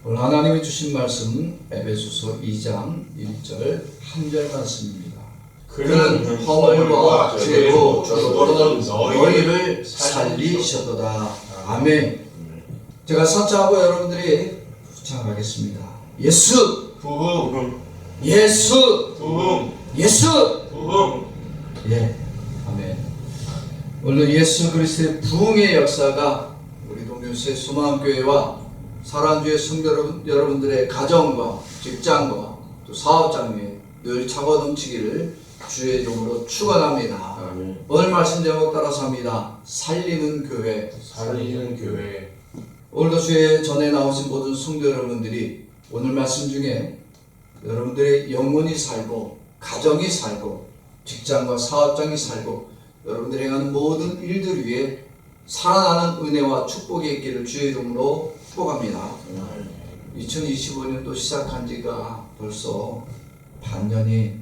오늘 하나님이 주신 말씀은 에베소서 2장 1절 한 절 말씀입니다. 그는 허물과 죄로 죽었던 너희를 살리셨도다. 아멘. 제가 선창하고 여러분들이 부창하겠습니다. 예수 부흥 예수 부흥 예수 부흥. 예, 아멘. 오늘 예수 그리스도의 부흥의 역사가 우리 동료새 소망교회와 사랑주의 성도 여러분들의 가정과 직장과 또 사업장에 늘 차고 넘치기를 주의 이름으로 축원합니다. 아멘. 오늘 말씀 제목 따라서 합니다. 살리는 교회. 살리는 교회. 오늘도 주의 전에 나오신 모든 성도 여러분들이 오늘 말씀 중에 여러분들의 영혼이 살고 가정이 살고 직장과 사업장이 살고 여러분들이 행하는 모든 일들 위에 살아나는 은혜와 축복이 있기를 주의 이름으로 축복합니다. 2025년도 시작한 지가 벌써 반년이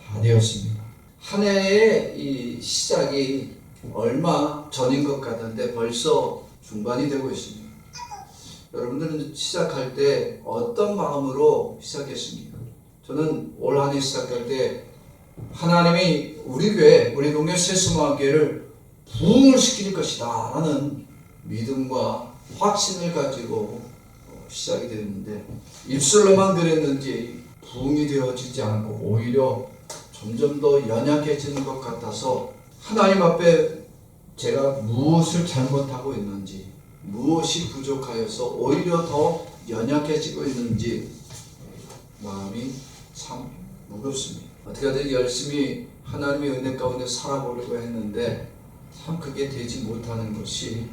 다 되었습니다. 한 해의 이 시작이 얼마 전인 것 같은데 벌써 중반이 되고 있습니다. 여러분들은 시작할 때 어떤 마음으로 시작했습니까? 저는 올 한 해 시작할 때 하나님이 우리 교회, 우리 동네 새수마교회를 부흥을 시킬 것이다 라는 믿음과 확신을 가지고 시작이 되었는데 입술로만 그랬는지 부흥이 되어지지 않고 오히려 점점 더 연약해지는 것 같아서 하나님 앞에 제가 무엇을 잘못하고 있는지 무엇이 부족하여서 오히려 더 연약해지고 있는지 마음이 참 무겁습니다. 어떻게든 열심히 하나님의 은혜 가운데 살아보려고 했는데 참 그게 되지 못하는 것이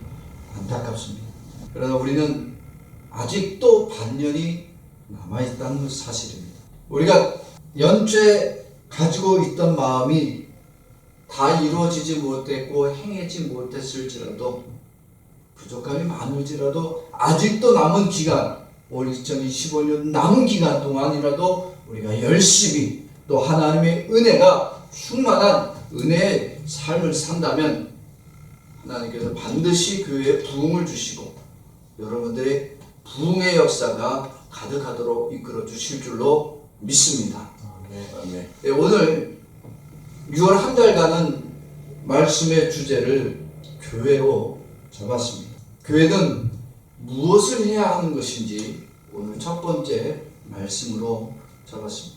안타깝습니다. 그러나 우리는 아직도 반년이 남아있다는 사실입니다. 우리가 연초에 가지고 있던 마음이 다 이루어지지 못했고 행하지 못했을지라도 부족함이 많을지라도 아직도 남은 기간, 올 2025년 남은 기간 동안이라도 우리가 열심히 또 하나님의 은혜가 충만한 은혜의 삶을 산다면 하나님께서 반드시 교회에 부흥을 주시고 여러분들의 부흥의 역사가 가득하도록 이끌어 주실 줄로 믿습니다. 아멘. 네, 오늘 6월 한 달간은 말씀의 주제를 교회로 잡았습니다. 교회는 무엇을 해야 하는 것인지 오늘 첫 번째 말씀으로 잡았습니다.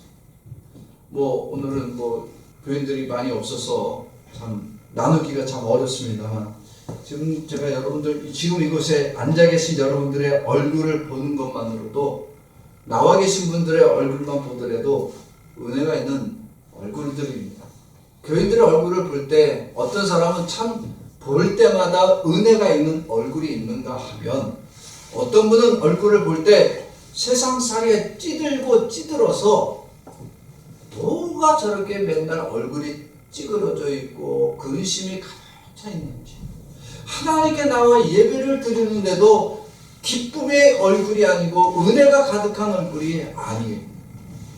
오늘은 교인들이 많이 없어서 참 나누기가 참 어렵습니다만 지금 제가 여러분들 지금 이곳에 앉아 계신 여러분들의 얼굴을 보는 것만으로도 나와 계신 분들의 얼굴만 보더라도 은혜가 있는 얼굴들입니다. 교인들의 얼굴을 볼 때 어떤 사람은 참 볼 때마다 은혜가 있는 얼굴이 있는가 하면 어떤 분은 얼굴을 볼 때 세상살에 찌들고 찌들어서 뭐가 저렇게 맨날 얼굴이 찌그러져 있고 근심이 가득 차 있는지 하나님께 나와 예배를 드리는데도 기쁨의 얼굴이 아니고 은혜가 가득한 얼굴이 아니에요.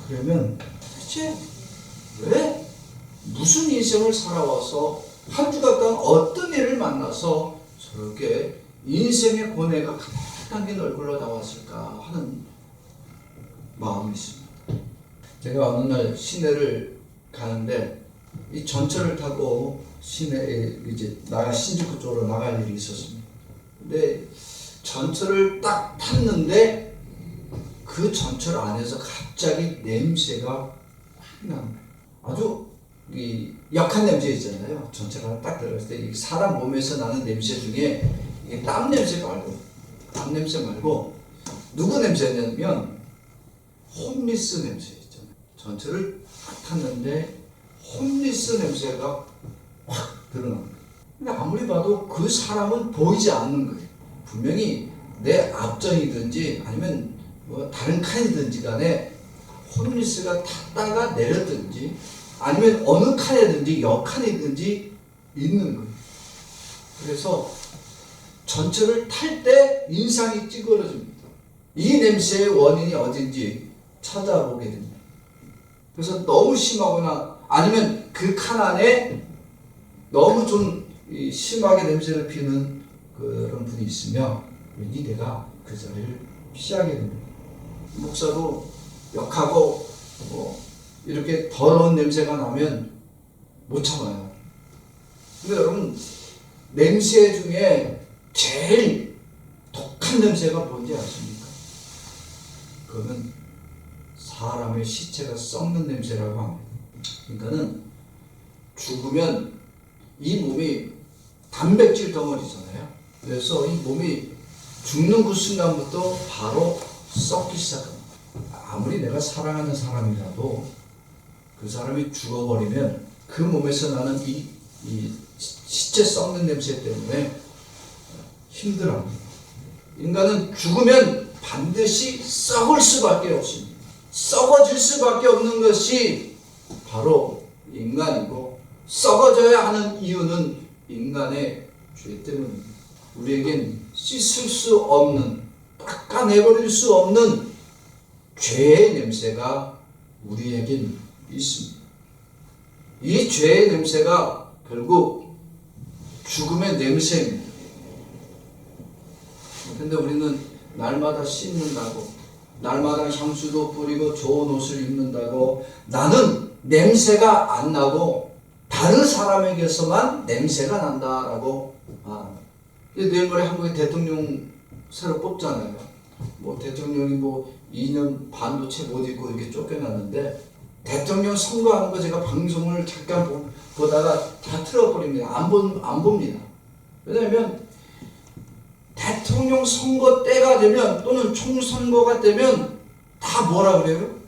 그러면 대체 왜 무슨 인생을 살아와서 한 주간 동안 어떤 일을 만나서 저렇게 인생의 고뇌가 가득 담긴 얼굴로 나왔을까 하는 마음이 있습니다. 제가 어느 날 시내를 가는데 이 전철을 타고 시내에 이제 신주쿠 쪽으로 나갈 일이 있었습니다. 근데 전철을 딱 탔는데 그 전철 안에서 갑자기 냄새가 확 나는 거예요. 아주 이 역한 냄새 있잖아요. 전철 안에 딱 들어갔을 때 이 사람 몸에서 나는 냄새 중에 이게 땀 냄새 말고 누구 냄새냐면 홈리스 냄새 있잖아요. 전철을 딱 탔는데 홈리스 냄새가 확 드러나는 거예요. 근데 아무리 봐도 그 사람은 보이지 않는 거예요. 분명히 내 앞전이든지 아니면 다른 칸이든지 간에 홈리스가 탔다가 내렸든지 아니면 어느 칸이든지 옆칸이든지 있는 거예요. 그래서 전철을 탈 때 인상이 찌그러집니다. 이 냄새의 원인이 어딘지 찾아보게 됩니다. 그래서 너무 심하거나 아니면 그 칸 안에 너무 좀 심하게 냄새를 피는 그런 분이 있으면 왠지 내가 그 자리를 피하게 됩니다. 목사도 역하고 이렇게 더러운 냄새가 나면 못 참아요. 근데 여러분, 냄새 중에 제일 독한 냄새가 뭔지 아십니까? 그거는 사람의 시체가 썩는 냄새라고 합니다. 그러니까는 죽으면 이 몸이 단백질 덩어리잖아요. 그래서 이 몸이 죽는 그 순간부터 바로 썩기 시작합니다. 아무리 내가 사랑하는 사람이라도 그 사람이 죽어버리면 그 몸에서 나는 이 시체 썩는 냄새 때문에 힘들어합니다. 인간은 죽으면 반드시 썩을 수밖에 없습니다. 썩어질 수밖에 없는 것이 바로 인간이고, 썩어져야 하는 이유는 인간의 죄 때문입니다. 우리에겐 씻을 수 없는, 닦아내버릴 수 없는 죄의 냄새가 우리에겐 있습니다. 이 죄의 냄새가 결국 죽음의 냄새입니다. 근데 우리는 날마다 씻는다고, 날마다 향수도 뿌리고 좋은 옷을 입는다고, 나는 냄새가 안 나고 다른 사람에게서만 냄새가 난다라고 말합니다. 내일 모레 한국의 대통령 새로 뽑잖아요. 대통령이 2년 반도 채 못 있고 이렇게 쫓겨났는데, 대통령 선거하는 거 제가 방송을 잠깐 보다가 다 틀어버립니다. 안 봅니다. 왜냐하면 대통령 선거 때가 되면, 또는 총선거가 되면 다 뭐라 그래요?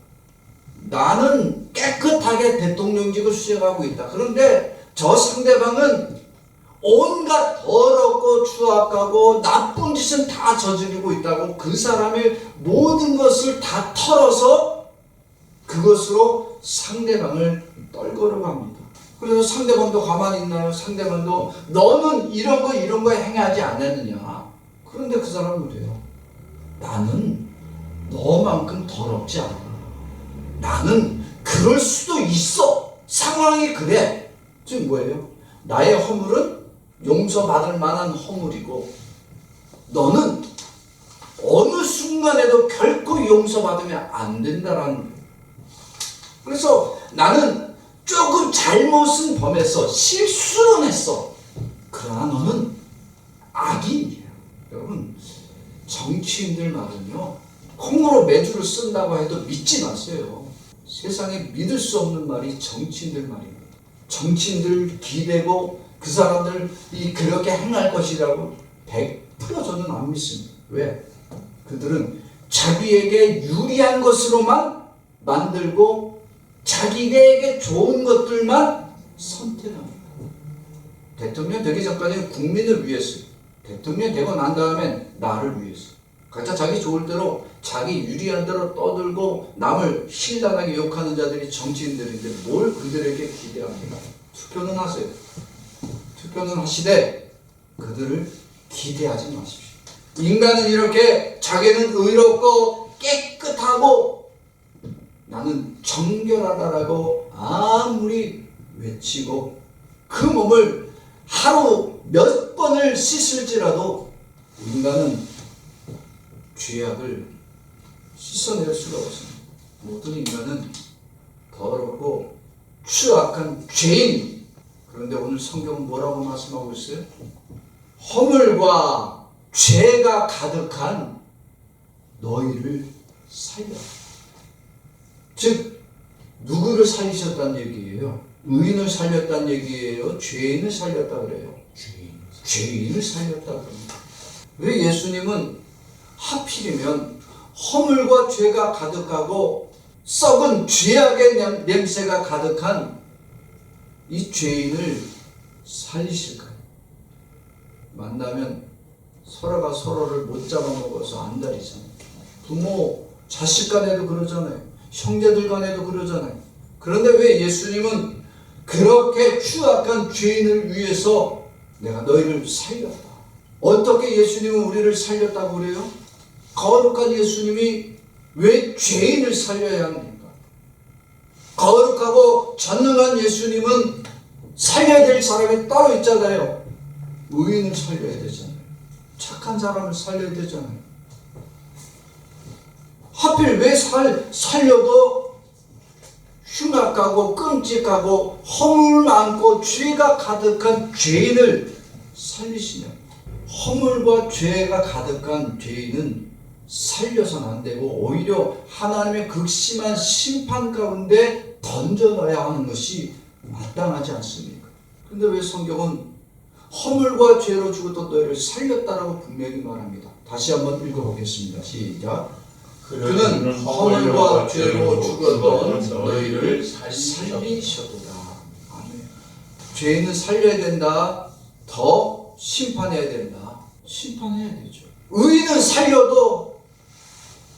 나는 깨끗하게 대통령직을 수행하고 있다. 그런데 저 상대방은 온갖 더럽고 추악하고 나쁜 짓은 다 저지르고 있다고 그 사람의 모든 것을 다 털어서 그것으로 상대방을 떨거려고 합니다. 그래서 상대방도 가만히 있나요? 상대방도 너는 이런 거 행하지 않았느냐. 그런데 그 사람은 그래요. 나는 너만큼 더럽지 않아. 나는 그럴 수도 있어. 상황이 그래. 지금 뭐예요? 나의 허물은 용서받을 만한 허물이고, 너는 어느 순간에도 결코 용서받으면 안 된다라는 거예요. 그래서 나는 조금 잘못은 범했어. 실수는 했어. 그러나 너는 악인이에요. 여러분, 정치인들 말은요, 콩으로 매주를 쓴다고 해도 믿지 마세요. 세상에 믿을 수 없는 말이 정치인들 말입니다. 정치인들 기대고 그 사람들이 그렇게 행할 것이라고 100% 저는 안 믿습니다. 왜? 그들은 자기에게 유리한 것으로만 만들고 자기에게 좋은 것들만 선택합니다. 대통령 되기 전까지는 국민을 위해서, 대통령 되고 난 다음엔 나를 위해서. 각자 자기 좋을 대로, 자기 유리한 대로 떠들고 남을 신랄하게 욕하는 자들이 정치인들인데 뭘 그들에게 기대합니까? 투표는 하세요. 투표는 하시되 그들을 기대하지 마십시오. 인간은 이렇게 자기는 의롭고 깨끗하고 나는 정결하다라고 아무리 외치고 그 몸을 하루 몇 번을 씻을지라도 인간은 죄악을 씻어낼 수가 없습니다. 모든 인간은 더럽고 추악한 죄인. 그런데 오늘 성경은 뭐라고 말씀하고 있어요? 허물과 죄가 가득한 너희를 살려. 즉 누구를 살리셨다는 얘기예요? 의인을 살렸다는 얘기예요? 죄인을 살렸다 그래요? 죄인을 살렸다 그럽니다. 왜 예수님은 하필이면 허물과 죄가 가득하고 썩은 죄악의 냄새가 가득한 이 죄인을 살리실까요? 만나면 서로가 서로를 못 잡아먹어서 안달이잖아요. 부모, 자식 간에도 그러잖아요. 형제들 간에도 그러잖아요. 그런데 왜 예수님은 그렇게 추악한 죄인을 위해서 내가 너희를 살렸다. 어떻게 예수님은 우리를 살렸다고 그래요? 거룩한 예수님이 왜 죄인을 살려야 합니까? 거룩하고 전능한 예수님은 살려야 될 사람이 따로 있잖아요. 의인을 살려야 되잖아요. 착한 사람을 살려야 되잖아요. 하필 왜 살려도 흉악하고 끔찍하고 허물 많고 죄가 가득한 죄인을 살리시냐? 허물과 죄가 가득한 죄인은 살려서는 안 되고 오히려 하나님의 극심한 심판 가운데 던져넣어야 하는 것이 마땅하지 않습니까? 그런데 왜 성경은 허물과 죄로 죽었던 너희를 살렸다라고 분명히 말합니다. 다시 한번 읽어보겠습니다. 시작. 그는 허물과 죄로 죽었던 너희를 살리셨도다. 아멘. 죄인은 살려야 된다. 더 심판해야 된다. 심판해야 되죠. 의인은 살려도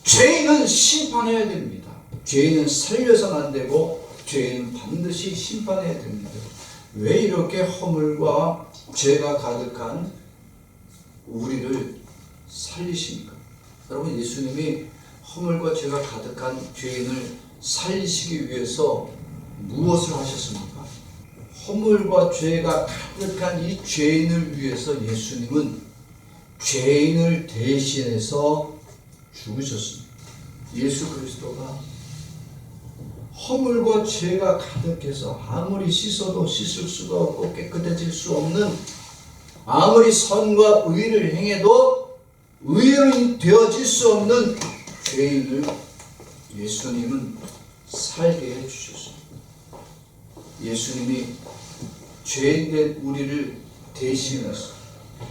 죄인은 심판해야 됩니다. 죄인은 살려서는 안 되고 죄인은 반드시 심판해야 됩니다. 왜 이렇게 허물과 죄가 가득한 우리를 살리십니까? 여러분, 예수님이 허물과 죄가 가득한 죄인을 살리시기 위해서 무엇을 하셨습니까? 허물과 죄가 가득한 이 죄인을 위해서 예수님은 죄인을 대신해서 죽으셨습니다. 예수 그리스도가 허물과 죄가 가득해서 아무리 씻어도 씻을 수가 없고 깨끗해질 수 없는, 아무리 선과 의를 행해도 의인이 되어질 수 없는 죄인을 예수님은 살게 해주셨습니다. 예수님이 죄인된 우리를 대신해서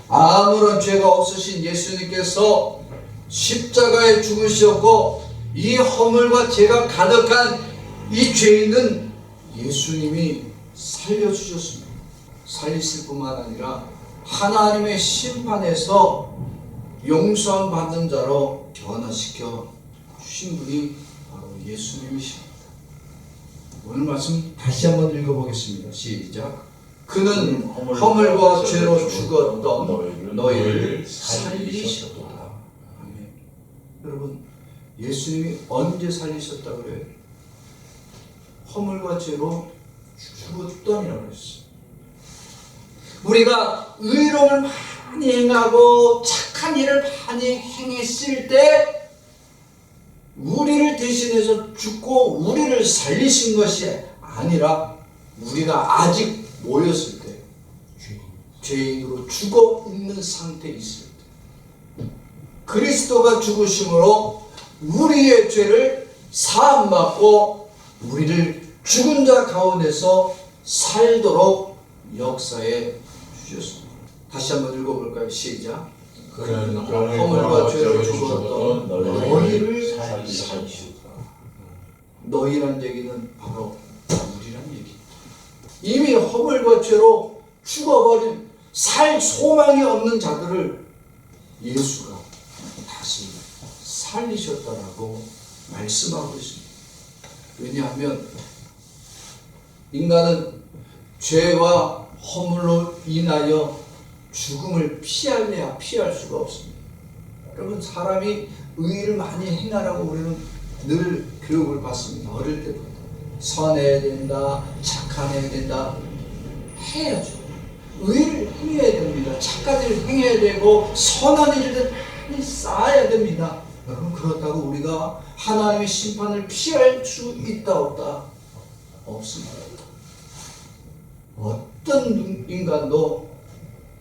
아무런 죄가 없으신 예수님께서 십자가에 죽으셨고 이 허물과 죄가 가득한 이 죄인은 예수님이 살려주셨습니다. 살리실 뿐만 아니라 하나님의 심판에서 용서함 받는 자로 변화시켜 주신 분이 바로 예수님이십니다. 오늘 말씀 다시 한번 읽어보겠습니다. 시작. 그는 허물과 죄로 죽었던 너희를 살리셨도다. 아멘. 여러분, 예수님이 언제 살리셨다고 그래요? 허물과 죄로 죽었던이라고 했어요. 우리가 의로움을 많이 행하고 착한 일을 많이 행했을 때 우리를 대신해서 죽고 우리를 살리신 것이 아니라 우리가 아직 모였을 때, 죄인으로 죽어 있는 상태에 있을 때 그리스도가 죽으심으로 우리의 죄를 사함받고 우리를 죽은 자 가운데서 살도록 역사해 주셨습니다. 다시 한번 읽어볼까요? 시작. 그는 허물과 죄로 죽었던 너희를 살리셨다. 너희란 얘기는 바로 우리란 얘기입니다. 이미 허물과 죄로 죽어버린 살 소망이 없는 자들을 예수가 다시 살리셨다라고 말씀하고 있습니다. 왜냐하면 인간은 죄와 허물로 인하여 죽음을 피할래야 피할 수가 없습니다. 여러분, 사람이 의를 많이 행하라고 우리는 늘 교육을 받습니다. 어릴 때부터 선해야 된다, 착해야 된다. 해야죠. 의를 행해야 됩니다. 착한 일을 행해야 되고 선한 일들 많이 쌓아야 됩니다. 여러분, 그렇다고 우리가 하나님의 심판을 피할 수 있다 없다? 없습니다. 어떤 인간도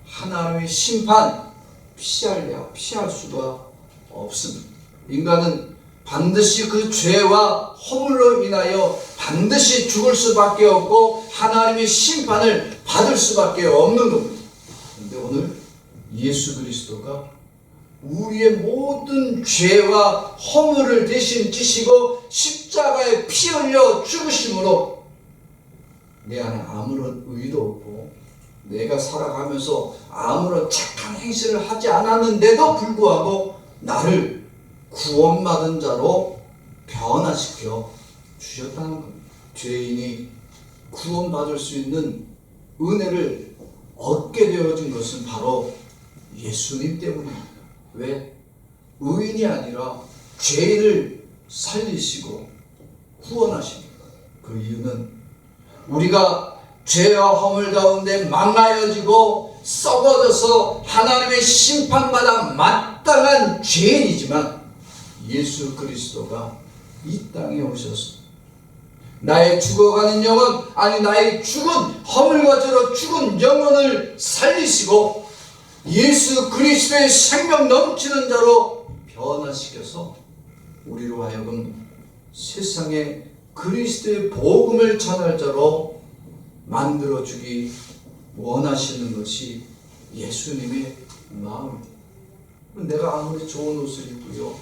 하나님의 심판 피할래야 피할 수가 없습니다. 인간은 반드시 그 죄와 허물로 인하여 반드시 죽을 수밖에 없고 하나님의 심판을 받을 수밖에 없는 겁니다. 그런데 오늘 예수 그리스도가 우리의 모든 죄와 허물을 대신 지시고 십자가에 피 흘려 죽으심으로 내 안에 아무런 의도 없고 내가 살아가면서 아무런 착한 행실을 하지 않았는데도 불구하고 나를 구원받은 자로 변화시켜 주셨다는 겁니다. 죄인이 구원받을 수 있는 은혜를 얻게 되어진 것은 바로 예수님 때문입니다. 왜? 의인이 아니라 죄인을 살리시고 구원하십니다. 그 이유는 우리가 죄와 허물 가운데 망하여지고 썩어져서 하나님의 심판받아 마땅한 죄인이지만 예수 그리스도가 이 땅에 오셨습니다. 나의 죽어가는 영혼, 아니 나의 죽은 허물과 죄로 죽은 영혼을 살리시고 예수 그리스도의 생명 넘치는 자로 변화시켜서 우리로 하여금 세상에 그리스도의 복음을 전할 자로 만들어주기 원하시는 것이 예수님의 마음입니다. 내가 아무리 좋은 옷을 입고요,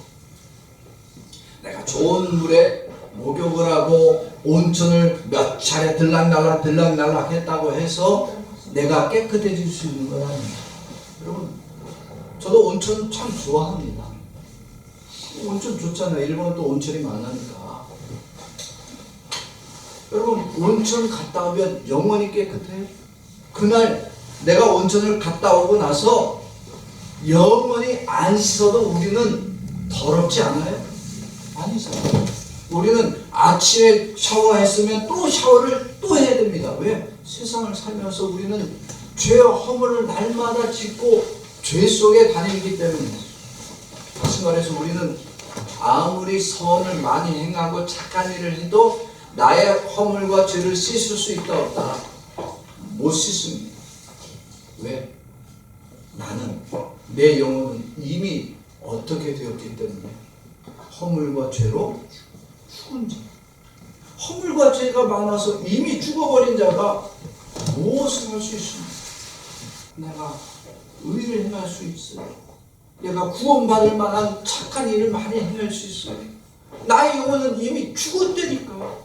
내가 좋은 물에 목욕을 하고 온천을 몇 차례 들락날락 했다고 해서 내가 깨끗해질 수 있는 건 아닙니다. 여러분, 저도 온천 참 좋아합니다. 온천 좋잖아요. 일본은 또 온천이 많으니까. 여러분, 온천 갔다 오면 영원히 깨끗해요. 그날 내가 온천을 갔다 오고 나서 영원히 안 씻어도 우리는 더럽지 않아요? 아니잖아요. 우리는 아침에 샤워했으면 또 샤워를 또 해야 됩니다. 왜? 세상을 살면서 우리는 죄와 허물을 날마다 짓고 죄 속에 다니기 때문에. 다시 말해서 우리는 아무리 선을 많이 행하고 착한 일을 해도 나의 허물과 죄를 씻을 수 있다 없다? 못 씻습니다. 왜? 나는, 내 영혼은 이미 어떻게 되었기 때문에 허물과 죄로 죽은 자. 허물과 죄가 많아서 이미 죽어버린 자가 무엇을 할 수 있습니까? 내가 의를 행할 수 있어요. 내가 구원받을 만한 착한 일을 많이 행할 수 있어요. 나의 영혼은 이미 죽었다니까.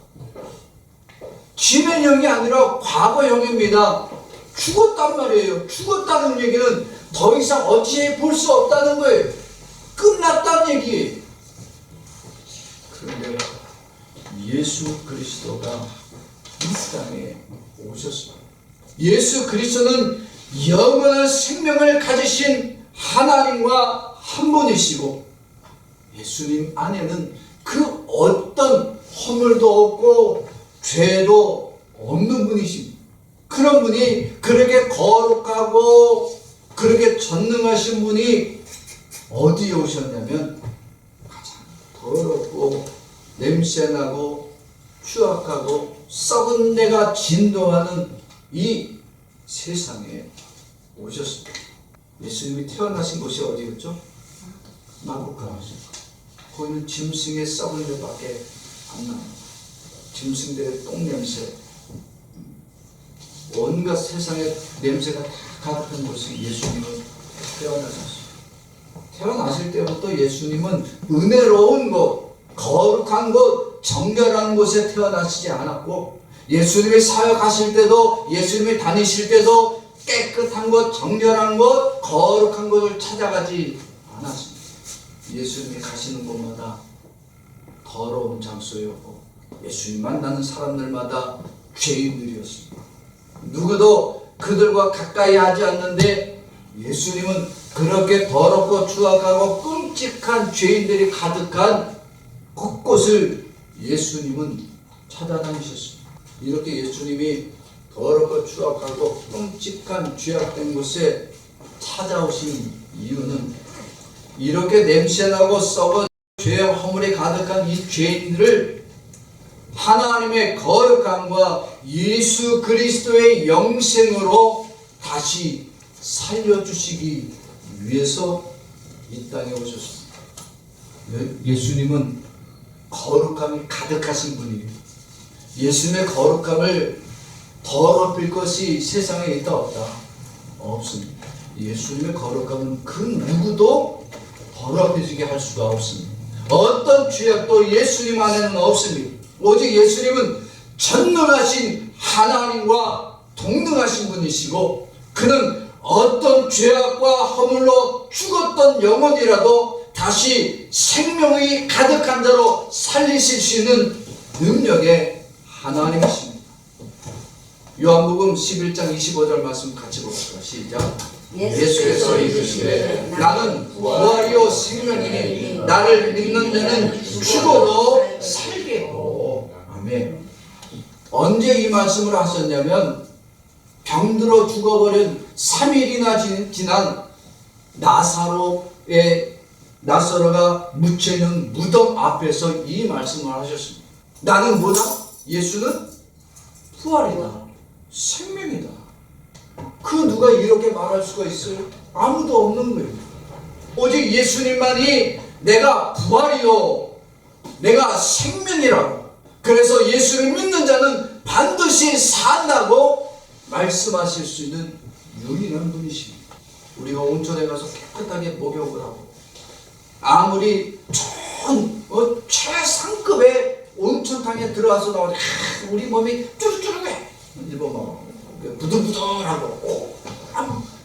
지면형이 아니라 과거형입니다. 죽었단 말이에요. 죽었다는 얘기는 더 이상 어찌해 볼 수 없다는 거예요. 끝났다는 얘기예요. 그런데 예수 그리스도가 이 땅에 오셨습니다. 예수 그리스도는 영원한 생명을 가지신 하나님과 한 분이시고, 예수님 안에는 그 어떤 허물도 없고 죄도 없는 분이십니다. 그런 분이 그렇게 거룩하고 그렇게 전능하신 분이 어디에 오셨냐면 가장 더럽고 냄새나고 추악하고 썩은 데가 진동하는 이 세상에 오셨습니다. 예수님이 태어나신 곳이 어디였죠? 마구간이죠. 거기는 짐승의 썩은 데밖에 안 나요. 짐승들의 똥냄새, 온갖 세상의 냄새가 다 가득한 곳에 예수님은 태어나셨어요. 태어나실 때부터 예수님은 은혜로운 곳, 거룩한 곳, 정결한 곳에 태어나시지 않았고, 예수님이 사역하실 때도, 예수님이 다니실 때도 깨끗한 곳, 정결한 곳, 거룩한 곳을 찾아가지 않았습니다. 예수님이 가시는 곳마다 더러운 장소였고, 예수님 만나는 사람들마다 죄인들이었습니다. 누구도 그들과 가까이 하지 않는데 예수님은 그렇게 더럽고 추악하고 끔찍한 죄인들이 가득한 곳곳을 예수님은 찾아다니셨습니다. 이렇게 예수님이 더럽고 추악하고 끔찍한 죄악된 곳에 찾아오신 이유는 이렇게 냄새나고 썩은 죄와 허물이 가득한 이 죄인들을 하나님의 거룩함과 예수 그리스도의 영생으로 다시 살려주시기 위해서 이 땅에 오셨습니다. 예수님은 거룩함이 가득하신 분이에요. 예수님의 거룩함을 더럽힐 것이 세상에 있다 없다? 없습니다. 예수님의 거룩함은 그 누구도 더럽혀지게 할 수가 없습니다. 어떤 죄악도 예수님 안에는 없습니다. 오직 예수님은 전능하신 하나님과 동등하신 분이시고, 그는 어떤 죄악과 허물로 죽었던 영혼이라도 다시 생명이 가득한 자로 살리실 수 있는 능력의 하나님이십니다. 요한복음 11장 25절 말씀 같이 봅시다. 시작. 예수께서 이르시되 나는 부활이요 생명이니 나를 믿는 자는 죽어도 살겠고. 아멘. 언제 이 말씀을 하셨냐면 병들어 죽어버린 3일이나 지난 나사로가 묻혀있는 무덤 앞에서 이 말씀을 하셨습니다. 나는 뭐다? 예수는 부활이다. 생명이다. 그 누가 이렇게 말할 수가 있어요? 아무도 없는 거예요. 오직 예수님만이 내가 부활이요, 내가 생명이라고. 그래서 예수를 믿는 자는 반드시 산다고 말씀하실 수 있는 유일한 분이십니다. 우리가 온천에 가서 깨끗하게 목욕을 하고 아무리 최상급의 온천탕에 들어가서 나오니 우리 몸이 쭈르쭈르해. 일본어 부들부들하고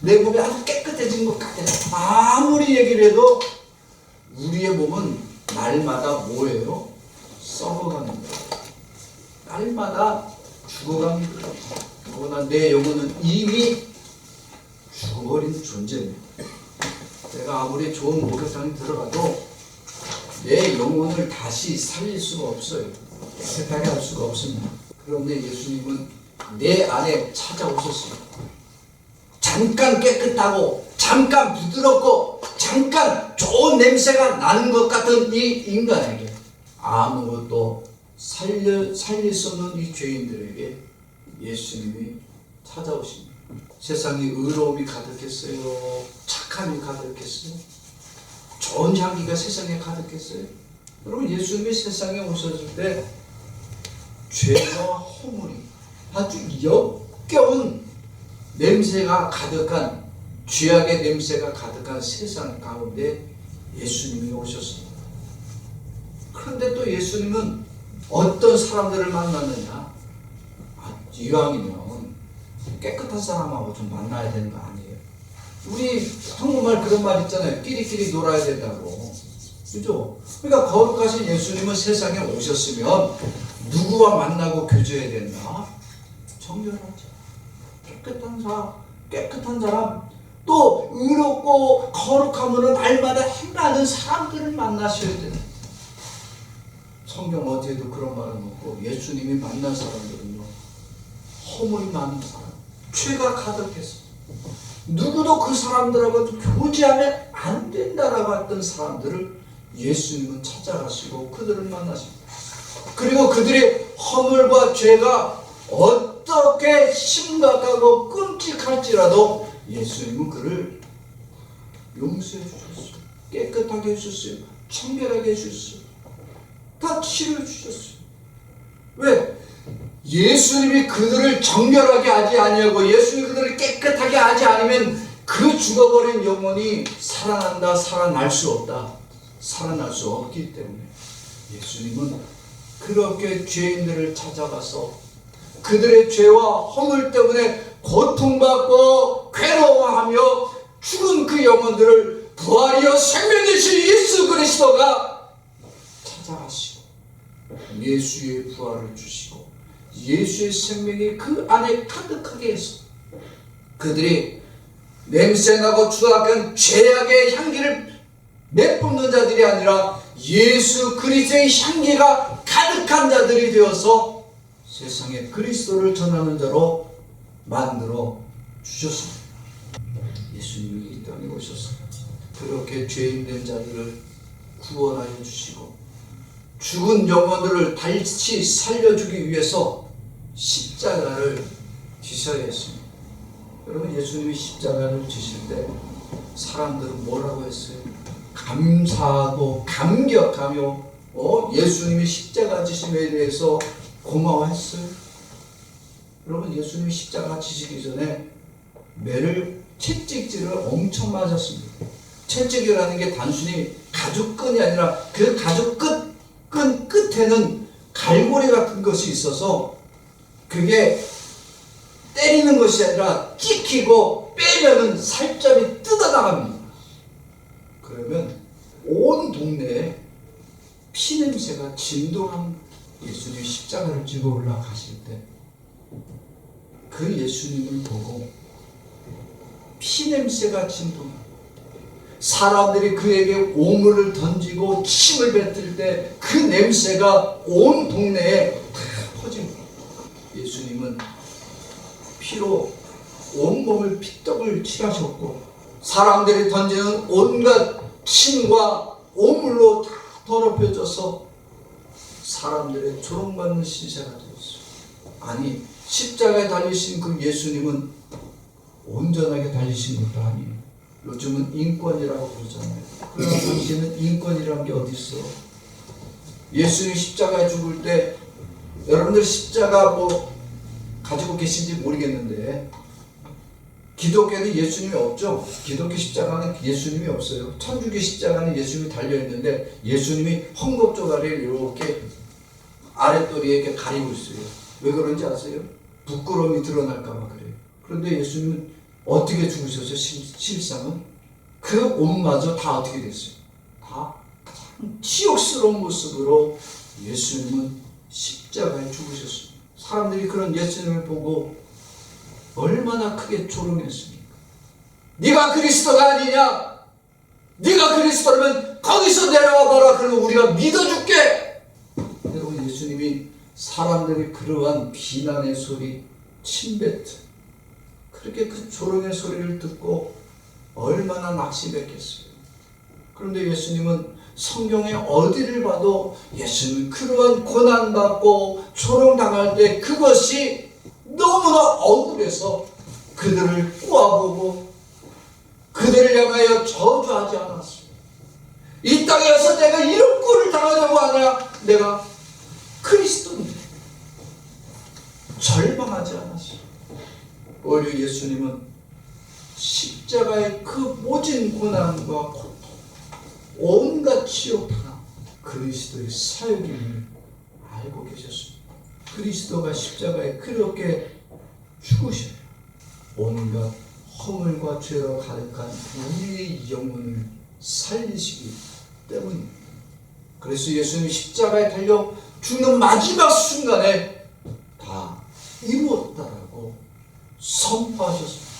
내 몸이 아주 깨끗해진 것 같아. 아무리 얘기를 해도 우리의 몸은 날마다 뭐예요? 썩어가는 거예요. 날마다 죽어갑니다. 더구나 내 영혼은 이미 죽어버린 존재입니다. 내가 아무리 좋은 목욕탕에 들어가도 내 영혼을 다시 살릴 수가 없어요. 깨끗하게 할 수가 없습니다. 그런데 예수님은 내 안에 찾아오셨어요. 잠깐 깨끗하고 잠깐 부드럽고 잠깐 좋은 냄새가 나는 것 같은 이 인간에게 아무것도 살릴 수 없는 이 죄인들에게 예수님이 찾아오십니다. 세상에 의로움이 가득했어요? 착함이 가득했어요? 좋은 향기가 세상에 가득했어요? 여러분, 예수님이 세상에 오셨을 때 죄와 허물이 아주 역겨운 냄새가 가득한, 죄악의 냄새가 가득한 세상 가운데 예수님이 오셨습니다. 그런데 또 예수님은 어떤 사람들을 만났느냐? 이왕이면 깨끗한 사람하고 좀 만나야 되는 거 아니에요? 우리 한국말 그런 말 있잖아요. 끼리끼리 놀아야 된다고. 그죠? 그러니까 거룩하신 예수님은 세상에 오셨으면 누구와 만나고 교제해야 된다? 정결하죠. 깨끗한 사람, 또 의롭고 거룩함으로 날마다 행하는 사람들을 만나셔야 된다. 성경 어디에도 그런 말은 없고, 예수님이 만난 사람들은요, 허물이 많은 사람, 죄가 가득해서 누구도 그 사람들하고 교제하면 안 된다라고 했던 사람들을 예수님은 찾아가시고 그들을 만나십니다. 그리고 그들의 허물과 죄가 어떻게 심각하고 끔찍할지라도 예수님은 그를 용서해 주셨어요. 깨끗하게 해주셨어요. 청결하게 해주셨어요. 다 치료해 주셨어요. 왜? 예수님이 그들을 정결하게 하지 아니하고 예수님이 그들을 깨끗하게 하지 않으면 그 죽어버린 영혼이 살아난다, 살아날 수 없다, 살아날 수 없기 때문에 예수님은 그렇게 죄인들을 찾아가서 그들의 죄와 허물 때문에 고통받고 괴로워하며 죽은 그 영혼들을 부활이요 생명이신 예수 그리스도가 찾아가시고 예수의 부활을 주시고 예수의 생명이 그 안에 가득하게 해서 그들이 냄새나고 추악한 죄악의 향기를 내뿜는 자들이 아니라 예수 그리스도의 향기가 가득한 자들이 되어서 세상에 그리스도를 전하는 자로 만들어 주셨습니다. 예수님이 이 땅에 오셔서 그렇게 죄인된 자들을 구원하여 주시고 죽은 영혼들을 다시 살려주기 위해서 십자가를 지셔야 했습니다. 여러분, 예수님이 십자가를 지실 때 사람들은 뭐라고 했어요? 감사하고 감격하며 예수님이 십자가 지심에 대해서 고마워했어요. 여러분, 예수님이 십자가 지시기 전에 매를 채찍질을 엄청 맞았습니다. 채찍이라는 게 단순히 가죽끈이 아니라 그 가죽끈 끝에는 갈고리 같은 것이 있어서 그게 때리는 것이 아니라 찍히고 빼면은 살점이 뜯어나갑니다. 그러면 온 동네에 피냄새가 진동한 예수님이 십자가를 지고 올라가실 때 그 예수님을 보고 피냄새가 진동합니다. 사람들이 그에게 오물을 던지고 침을 뱉을 때 그 냄새가 온 동네에 다 퍼집니다. 예수님은 피로 온몸을 피떡을 칠하셨고 사람들이 던지는 온갖 침과 오물로 다 더럽혀져서 사람들의 조롱받는 신세가 되었어요. 아니, 십자가에 달리신 그 예수님은 온전하게 달리신 것도 아니에요. 요즘은 인권이라고 그러잖아요. 그러나 당시에는 인권이라는 게 어디 있어? 예수님 십자가에 죽을 때 여러분들 십자가 뭐 가지고 계신지 모르겠는데 기독교에는 예수님이 없죠. 기독교 십자가는 예수님이 없어요. 천주교 십자가는 예수님이 달려있는데 예수님이 헝겊조가리를 이렇게 아랫도리에 이렇게 가리고 있어요. 왜 그런지 아세요? 부끄러움이 드러날까 봐 그래요. 그런데 예수님은 어떻게 죽으셨어요? 실상은? 그 옷마저 다 어떻게 됐어요? 다 치욕스러운 모습으로 예수님은 십자가에 죽으셨습니다. 사람들이 그런 예수님을 보고 얼마나 크게 조롱했습니까? 네가 그리스도가 아니냐? 네가 그리스도라면 거기서 내려와 봐라. 그러면 우리가 믿어줄게. 여러분, 예수님이 사람들이 그러한 비난의 소리, 침뱉 그렇게 그 조롱의 소리를 듣고 얼마나 낙심했겠어요. 그런데 예수님은 성경에 어디를 봐도 예수님은 그러한 고난받고 조롱당할 때 그것이 너무나 억울해서 그들을 꼬아보고 그들을 향하여 저주하지 않았습니다. 이 땅에 와서 내가 이런 꼴을 당하려고 하냐? 내가 그리스도인데 절망하지 않았습니다. 오히려 예수님은 십자가의 그 모진 고난과 고통, 온갖 치욕과 그리스도의 사역임을 알고 계셨습니다. 그리스도가 십자가에 그렇게 죽으셔요. 온갖 허물과 죄로 가득한 우리의 영혼을 살리시기 때문입니다. 그래서 예수님이 십자가에 달려 죽는 마지막 순간에 다 이루었다라고 선포하셨습니다.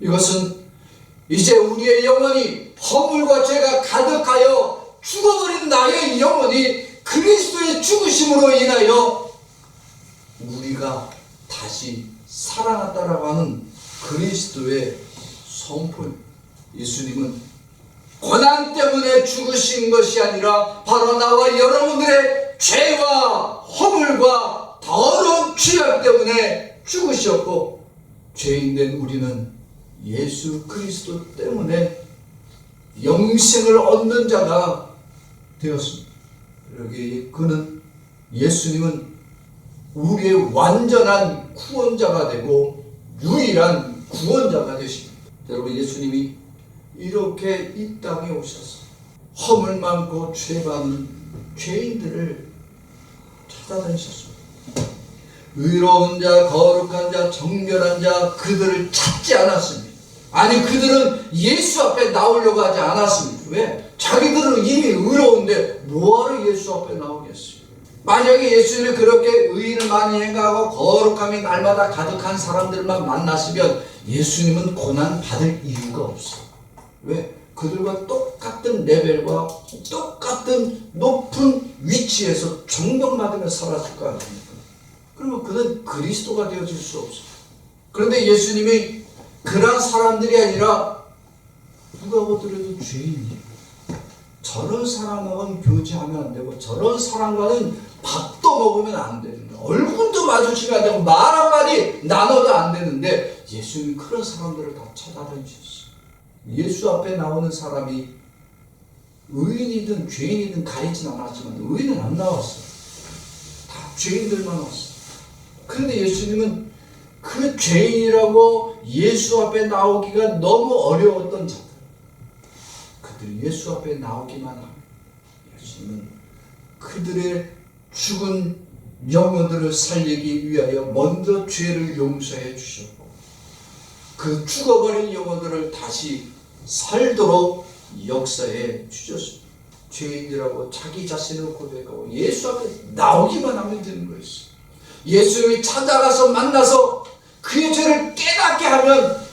이것은 이제 우리의 영혼이 허물과 죄가 가득하여 죽어버린 나의 영혼이 그리스도의 죽으심으로 인하여 우리가 다시 살아났다라고 하는 그리스도의 선포입니다. 예수님은 고난 때문에 죽으신 것이 아니라 바로 나와 여러분들의 죄와 허물과 더러운 죄악 때문에 죽으셨고, 죄인된 우리는 예수 그리스도 때문에 영생을 얻는 자가 되었습니다. 여기 그는 예수님은 우리의 완전한 구원자가 되고 유일한 구원자가 되십니다. 여러분, 예수님이 이렇게 이 땅에 오셔서 허물 많고 죄 많은 죄인들을 찾아다니셨습니다. 의로운 자, 거룩한 자, 정결한 자, 그들을 찾지 않았습니다. 아니, 그들은 예수 앞에 나오려고 하지 않았습니다. 왜? 자기들은 이미 의로운데 뭐하러 예수 앞에 나오겠어요? 만약에 예수님이 그렇게 의를 많이 행하고 거룩함이 날마다 가득한 사람들만 만났으면 예수님은 고난 받을 이유가 없어요. 왜? 그들과 똑같은 레벨과 똑같은 높은 위치에서 존경받으며 살았을 거 아닙니까? 그러면 그는 그리스도가 되어질 수 없어요. 그런데 예수님이 그런 사람들이 아니라 누가 보더라도 죄인이에요. 저런 사람과는 교제하면 안 되고 저런 사람과는 밥도 먹으면 안 되는데 얼굴도 마주치면 안 되고 말 한마디 나눠도 안 되는데 예수님이 그런 사람들을 다 찾아다니셨어요. 예수 앞에 나오는 사람이 의인이든 죄인이든 가리진 않았지만 의인은 안 나왔어요. 다 죄인들만 왔어요. 그런데 예수님은 그 죄인이라고 예수 앞에 나오기가 너무 어려웠던 자들, 그들이 예수 앞에 나오기만 하면 예수님은 그들의 죽은 영혼들을 살리기 위하여 먼저 죄를 용서해 주셨고 그 죽어버린 영혼들을 다시 살도록 역사해 주셨습니다. 죄인이라고 자기 자신을 고백하고 예수 앞에 나오기만 하면 되는 거였어요. 예수님이 찾아가서 만나서 그의 죄를 깨닫게 하면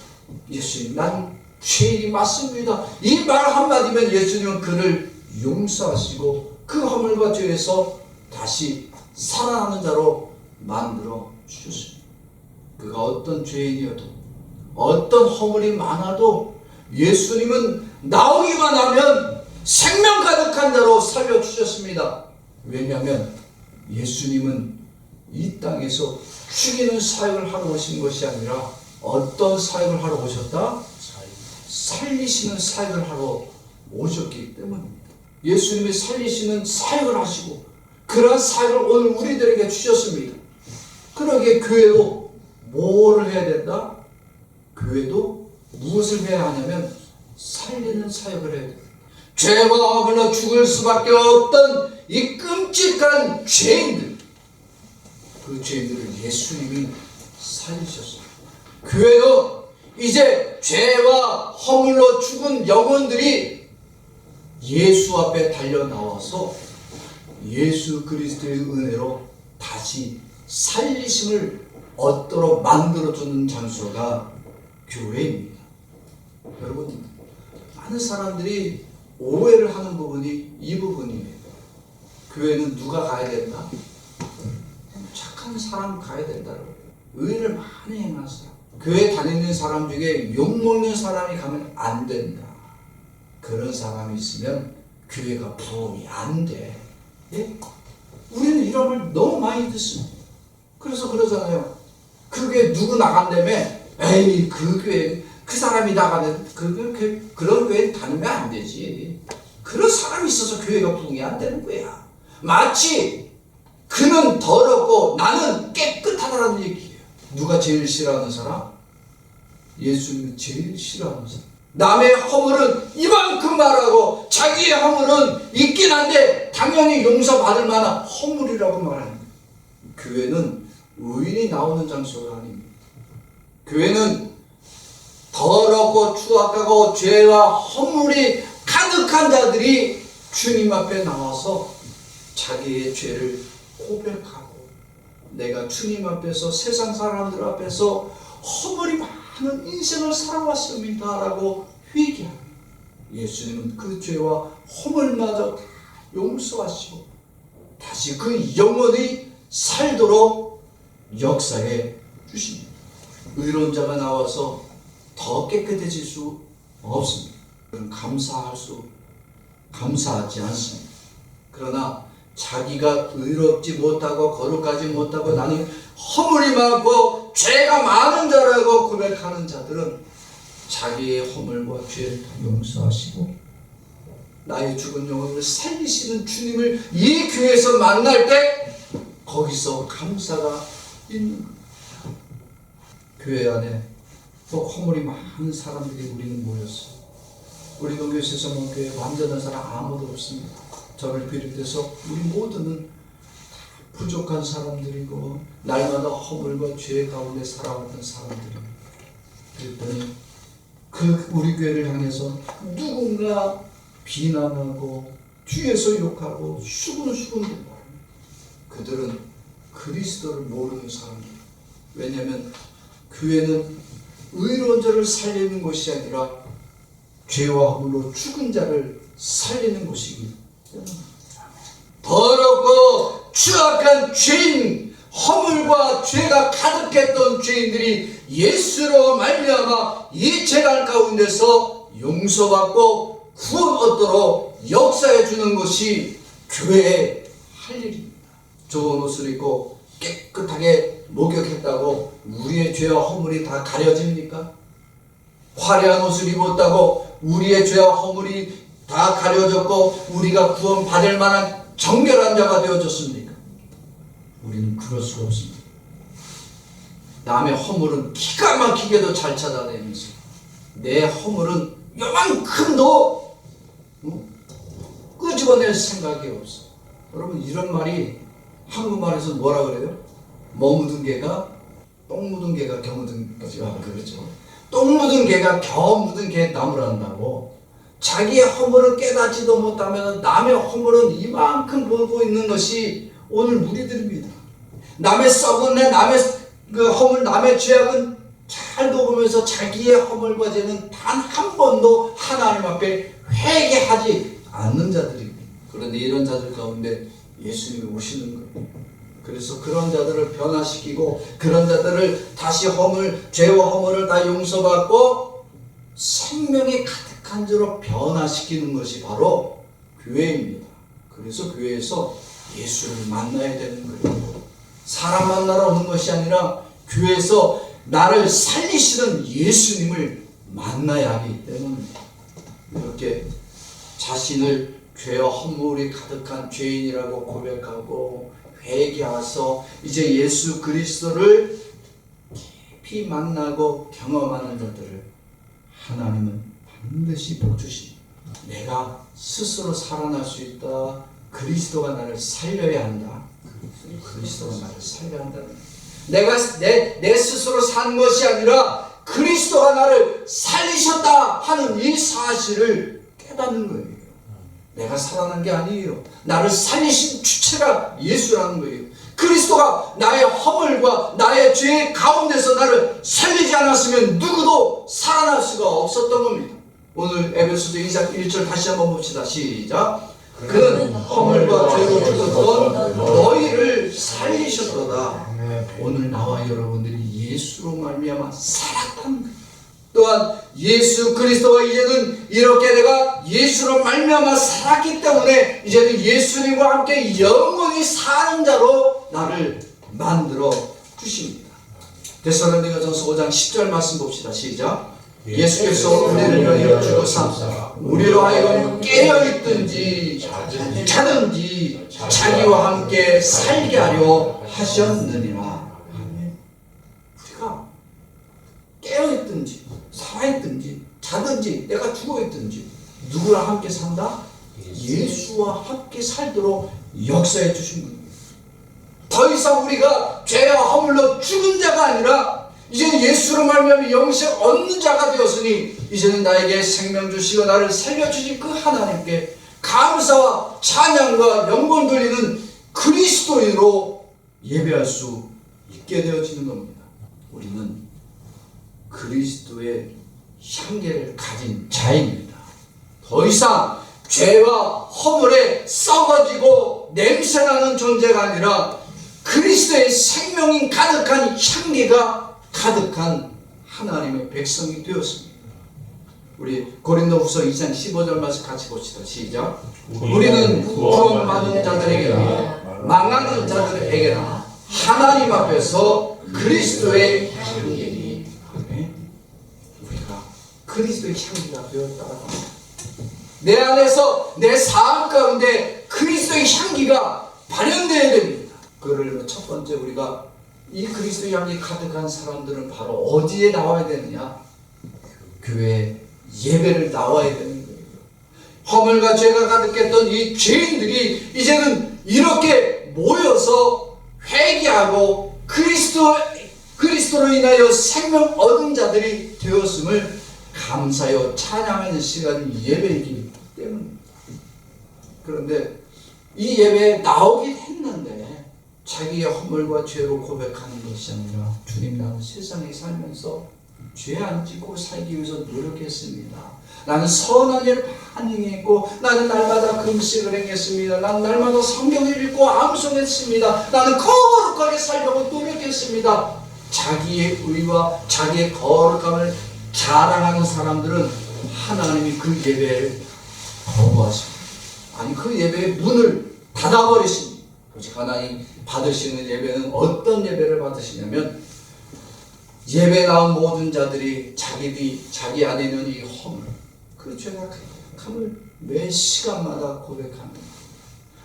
예수님, 난 죄인이 맞습니다. 이 말 한마디면 예수님은 그를 용서하시고 그 허물과 죄에서 다시 살아나는 자로 만들어 주셨습니다. 그가 어떤 죄인이어도 어떤 허물이 많아도 예수님은 나오기만 하면 생명 가득한 자로 살려주셨습니다. 왜냐하면 예수님은 이 땅에서 죽이는 사역을 하러 오신 것이 아니라 어떤 사역을 하러 오셨다? 살리시는 사역을 하러 오셨기 때문입니다. 예수님이 살리시는 사역을 하시고 그러한 사역을 오늘 우리들에게 주셨습니다. 그러기에 교회도 뭐를 해야 된다? 교회도 무엇을 해야 하냐면 살리는 사역을 해야 된다. 죄와 허물로 죽을 수밖에 없던 이 끔찍한 죄인들, 그 죄인들을 예수님이 살리셨습니다. 교회도 이제 죄와 허물로 죽은 영혼들이 예수 앞에 달려 나와서 예수 그리스도의 은혜로 다시 살리심을 얻도록 만들어주는 장소가 교회입니다. 여러분, 많은 사람들이 오해를 하는 부분이 이 부분이에요. 교회는 누가 가야 된다? 착한 사람 가야 된다고. 의를 많이 행한 사람. 교회 다니는 사람 중에 욕먹는 사람이 가면 안 된다. 그런 사람이 있으면 교회가 부흥이 안 돼. 예? 우리는 이런 말 너무 많이 듣습니다. 그래서 그러잖아요. 그 교회 누구 나간다며? 에이, 그 교회 그 사람이 나가는 그런 교회 다니면 안 되지. 그런 사람이 있어서 교회가 부흥이 안 되는 거야. 마치 그는 더럽고 나는 깨끗하다는 얘기예요. 누가 제일 싫어하는 사람? 예수님이 제일 싫어하는 사람. 남의 허물은 이만큼 말하고 자기의 허물은 있긴 한데 당연히 용서받을 만한 허물이라고 말합니다. 교회는 의인이 나오는 장소가 아닙니다. 교회는 더럽고 추악하고 죄와 허물이 가득한 자들이 주님 앞에 나와서 자기의 죄를 고백하고 내가 주님 앞에서 세상 사람들 앞에서 허물이 많은 인생을 살아왔습니다 라고 회개합니다. 예수님은 그 죄와 허물마저 용서하시고 다시 그 영혼이 살도록 역사해 주십니다. 의로운 자가 나와서 더 깨끗해질 수 없습니다. 감사하지 않습니다. 그러나 자기가 의롭지 못하고 거룩하지 못하고 나는 허물이 많고 죄가 많은 자라고 고백하는 자들은 자기의 허물과 죄를 다 용서하시고 나의 죽은 영혼을 살리시는 주님을 이 교회에서 만날 때 거기서 감사가 있는 겁니다. 교회 안에 또 허물이 많은 사람들이 우리는 모였어요. 우리 동교회 세성문교회 완전한 사람 아무도 없습니다. 저를 비롯해서 우리 모두는 부족한 사람들이고 날마다 허물과 죄 가운데 살아왔던 사람들입니다. 그랬더니 그 우리 교회를 향해서 누군가 비난하고 뒤에서 욕하고 수군수군대고 그들은 그리스도를 모르는 사람들. 왜냐하면 교회는 의로운 자를 살리는 것이 아니라 죄와 허물로 죽은 자를 살리는 곳이기 때문에 더럽고 추악한 죄인, 허물과 죄가 가득했던 죄인들이 예수로 말미암아 이 재난 가운데서 용서받고 구원 얻도록 역사해 주는 것이 교회의 할 일입니다. 좋은 옷을 입고 깨끗하게 목욕했다고 우리의 죄와 허물이 다 가려집니까? 화려한 옷을 입었다고 우리의 죄와 허물이 다 가려졌고 우리가 구원 받을 만한 정결한 자가 되어졌습니까? 우리는 그럴 수가 없습니다. 남의 허물은 기가 막히게도 잘 찾아내면서 내 허물은 요만큼도 끄집어낼 생각이 없어. 여러분, 이런 말이 한국말에서 뭐라 그래요? 뭐 묻은 개가 똥 묻은 개가 겨 묻은 개가 그렇죠. 똥 묻은 개가 겨 묻은 개 나무란다고. 자기의 허물을 깨닫지도 못하면 남의 허물은 이만큼 보고 있는 것이 오늘 무리들입니다. 남의 썩은 내 남의 그 허물, 남의 죄악은 잘 보면서 자기의 허물과 죄는 단 한 번도 하나님 앞에 회개하지 않는 자들입니다. 그런데 이런 자들 가운데 예수님이 오시는 거예요. 그래서 그런 자들을 변화시키고 그런 자들을 다시 죄와 허물을 다 용서받고 생명이 가득한 가득한 자로 변화시키는 것이 바로 교회입니다. 그래서 교회에서 예수를 만나야 되는 거예요. 사람 만나러 오는 것이 아니라 교회에서 나를 살리시는 예수님을 만나야 하기 때문입니다. 이렇게 자신을 죄와 허물이 가득한 죄인이라고 고백하고 회개하서 이제 예수 그리스도를 깊이 만나고 경험하는 자들을 하나님은 반드시 복 주십니다. 내가 스스로 살아날 수 있다. 그리스도가 나를 살려야 한다. 그리스도가 나를 살려야 한다. 내가 내 스스로 산 것이 아니라 그리스도가 나를 살리셨다 하는 이 사실을 깨닫는 거예요. 내가 살아난 게 아니에요. 나를 살리신 주체가 예수라는 거예요. 그리스도가 나의 허물과 나의 죄 가운데서 나를 살리지 않았으면 누구도 살아날 수가 없었던 겁니다. 오늘 에베소서 2장 1절 다시 한번 봅시다. 시작. 그는 허물과 죄로 죽었던 너희를 살리셨도다. 오늘 나와 여러분들이 예수로 말미암아 살았다는 거예요. 또한 예수 그리스도가 이제는 이렇게 내가 예수로 말미암아 살았기 때문에 이제는 예수님과 함께 영원히 사는 자로 나를 만들어 주십니다. 데살로니가전서 5장 10절 말씀 봅시다. 시작. 예수께서 우리를 위하여 죽으사 우리로 하여금 깨어있든지 자든지 자기와 함께 살게 하려 하셨느니라. 우리가 깨어있든지 살아있든지 자든지 내가 죽어있든지 누구랑 함께 산다? 예수와 함께 살도록 역사해 주신 겁니다. 더 이상 우리가 죄와 허물로 죽은 자가 아니라 이제는 예수로 말미암아 영생 얻는 자가 되었으니 이제는 나에게 생명 주시고 나를 살려주신 그 하나님께 감사와 찬양과 영광 돌리는 그리스도인으로 예배할 수 있게 되어지는 겁니다. 우리는 그리스도의 향기를 가진 자입니다. 더 이상 죄와 허물에 썩어지고 냄새나는 존재가 아니라 그리스도의 생명이 가득한 향기가 가득한 하나님의 백성이 되었습니다. 우리 고린도후서 2장 15절 말씀 같이 봅시다. 시작. 우리는 구원받은 자들에게나 망하는 자들에게나 하나님 앞에서 그리스도의 향기니 우리가 그리스도의 향기가 되었다고 합니다. 내 안에서 내 삶 가운데 그리스도의 향기가 발현되어야 됩니다. 그를 첫 번째 우리가 이 그리스도의 향기 가득한 사람들은 바로 어디에 나와야 되느냐? 교회 예배를 나와야 되는 거예요. 허물과 죄가 가득했던 이 죄인들이 이제는 이렇게 모여서 회개하고 그리스도로 인하여 생명 얻은 자들이 되었음을 감사하여 찬양하는 시간이 예배이기 때문입니다. 그런데 이 예배에 나오긴 했는데 자기의 허물과 죄로 고백하는 것이 아니라 주님 나는 세상에 살면서 죄 안 짓고 살기 위해서 노력했습니다. 나는 선한 일을 많이 행했고 나는 날마다 금식을 행했습니다. 나는 날마다 성경을 읽고 암송했습니다. 나는 거룩하게 살려고 노력했습니다. 자기의 의와 자기의 거룩함을 자랑하는 사람들은 하나님이 그 예배를 거부하십니다. 아니 그 예배의 문을 닫아버리십니다. 오직 하나님 받으시는 예배는 어떤 예배를 받으시냐면 예배 나온 모든 자들이 자기 안에 있는 이 허물 그 죄가 가득함을 매 시간마다 고백합니다.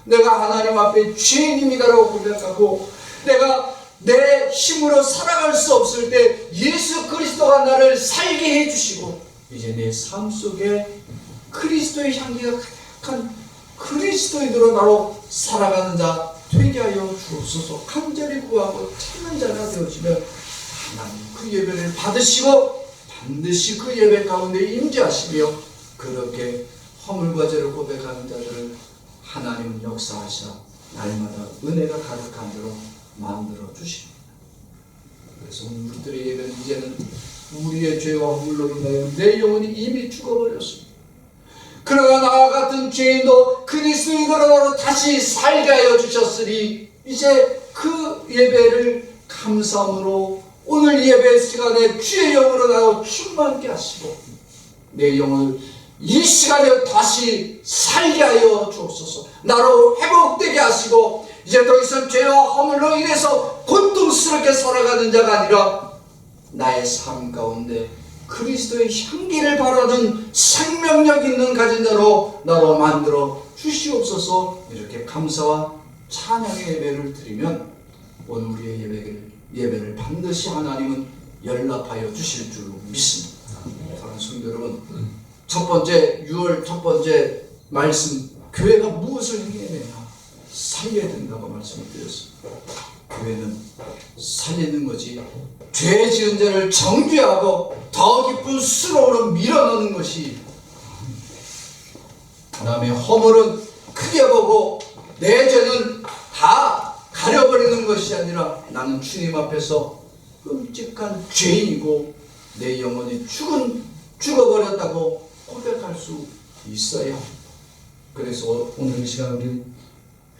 내가 하나님 앞에 죄인입니다라고 고백하고 내가 내 힘으로 살아갈 수 없을 때 예수 그리스도가 나를 살게 해주시고 이제 내 삶 속에 그리스도의 향기가 가득한 그리스도인으로 나로 살아가는 자 되게 하여 주옵소서. 간절히 구하고 찾는 자가 되어지면 하나님 그 예배를 받으시고 반드시 그 예배 가운데 임재하시며 그렇게 허물과 죄를 고백하는 자들을 하나님은 역사하셔 날마다 은혜가 가득한 대로 만들어 주십니다. 그래서 우리들의 예배는 이제는 우리의 죄와 허물로 인하여 내 영혼이 이미 죽어버렸습니다. 그러나 나와 같은 죄인도 그리스도인으로 다시 살게 하여 주셨으니 이제 그 예배를 감사함으로 오늘 예배 시간에 주의 영으로 나와 충만케 하시고 내 영을 이 시간에 다시 살게 하여 주옵소서. 나로 회복되게 하시고 이제 더 이상 죄와 허물로 인해서 고통스럽게 살아가는 자가 아니라 나의 삶 가운데 그리스도의 향기를 바라는 생명력 있는 가진 자로 나로 만들어 주시옵소서. 이렇게 감사와 찬양의 예배를 드리면 오늘 우리의 예배를 반드시 하나님은 연락하여 주실 줄 믿습니다. 사랑하는 성도 여러분, 첫 번째 6월 첫 번째 말씀, 교회가 무엇을 해야 되냐? 살려야 된다고 말씀을 드렸습니다. 교회는 살리는 거지, 죄 지은 자를 정죄하고 더 깊은 수로로 밀어넣는 것이, 그 다음에 허물은 크게 보고 내 죄는 다 가려버리는 것이 아니라 나는 주님 앞에서 끔찍한 죄인이고 내 영혼이 죽어버렸다고 고백할 수 있어야 합니다. 그래서 오늘 이 시간 우리는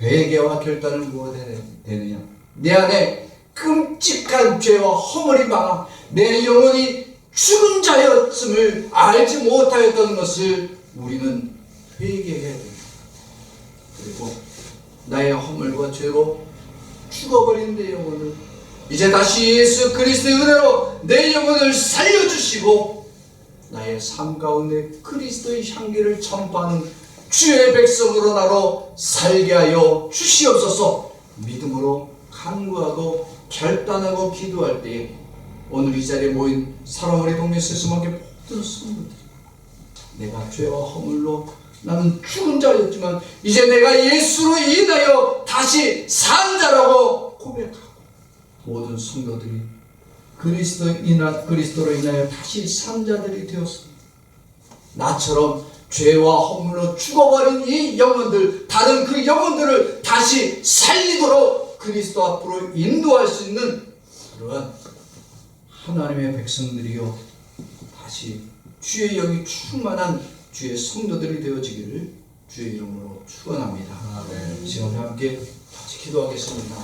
회개와 결단을 무엇 해야 되느냐? 내 안에 끔찍한 죄와 허물이 많아 내 영혼이 죽은 자였음을 알지 못하였던 것을 우리는 회개해야 됩니다. 그리고 나의 허물과 죄로 죽어버린 내 영혼을 이제 다시 예수 그리스도의 은혜로 내 영혼을 살려주시고 나의 삶 가운데 그리스도의 향기를 전파하는 주의 백성으로 나로 살게 하여 주시옵소서. 믿음으로 간구하고 결단하고 기도할 때에 오늘 이 자리에 모인 사랑하는 동네 세수만의 모든 성도들, 내가 죄와 허물로 나는 죽은 자였지만 이제 내가 예수로 인하여 다시 산 자라고 고백하고 모든 성도들이 그리스도로 인하여 다시 산 자들이 되었습니다. 나처럼 죄와 허물로 죽어버린 이 영혼들, 다른 그 영혼들을 다시 살리도록 그리스도 앞으로 인도할 수 있는 그러한 하나님의 백성들이요, 다시 주의 영이 충만한 주의 성도들이 되어지기를 주의 이름으로 축원합니다. 지금 함께 같이 기도하겠습니다.